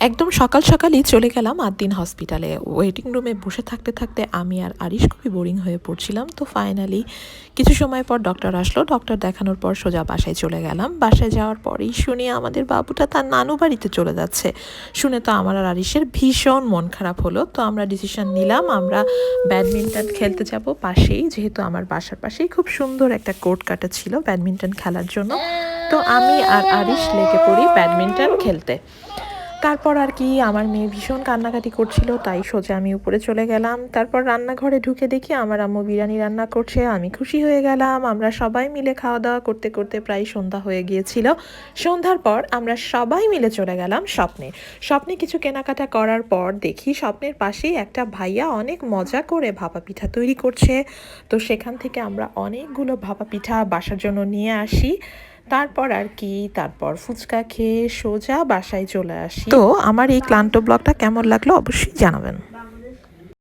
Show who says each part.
Speaker 1: একদম সকাল সকালই চলে গেলাম আদ্দিন হসপিটালে। ওয়েটিং রুমে বসে থাকতে থাকতে আমি আর আরিশ খুবই বোরিং হয়ে পড়ছিলাম। তো ফাইনালি কিছু সময় পর ডক্টর আসলো। ডক্টর দেখানোর পর সোজা বাসায় চলে গেলাম। বাসায় যাওয়ার পরেই শুনি আমাদের বাবুটা তার নানু বাড়িতে চলে যাচ্ছে। শুনে তো আমার আর আরিশের ভীষণ মন খারাপ হলো। তো আমরা ডিসিশন নিলাম আমরা ব্যাডমিন্টন খেলতে যাব পাশেই, যেহেতু আমার বাসার পাশেই খুব সুন্দর একটা কোর্ট কাটা ছিল ব্যাডমিন্টন খেলার জন্য। তো আমি আর আরিশ লেগে পড়ি ব্যাডমিন্টন খেলতে। তারপর আর কি আমার মেয়ে ভীষণ কান্নাকাটি করছিল, তাই সোজা আমি উপরে চলে গেলাম। তারপর রান্নাঘরে ঢুকে দেখি আমার আম্মু বিরিয়ানি রান্না করছে। আমি খুশি হয়ে গেলাম। আমরা সবাই মিলে খাওয়া দাওয়া করতে করতে প্রায় সন্ধ্যা হয়ে গিয়েছিল। সন্ধ্যার পর আমরা সবাই মিলে চলে গেলাম স্বপ্নে। স্বপ্নে কিছু কেনাকাটা করার পর দেখি স্বপ্নের পাশেই একটা ভাইয়া অনেক মজা করে ভাপা পিঠা তৈরি করছে। তো সেখান থেকে আমরা অনেকগুলো ভাপা পিঠা বাসার জন্য নিয়ে আসি। তারপর আর কি তারপর ফুচকা খেয়ে সোজা বাসায় চলে আসি। তো আমার এই ক্লান্ত ব্লগটা কেমন লাগলো অবশ্যই জানাবেন।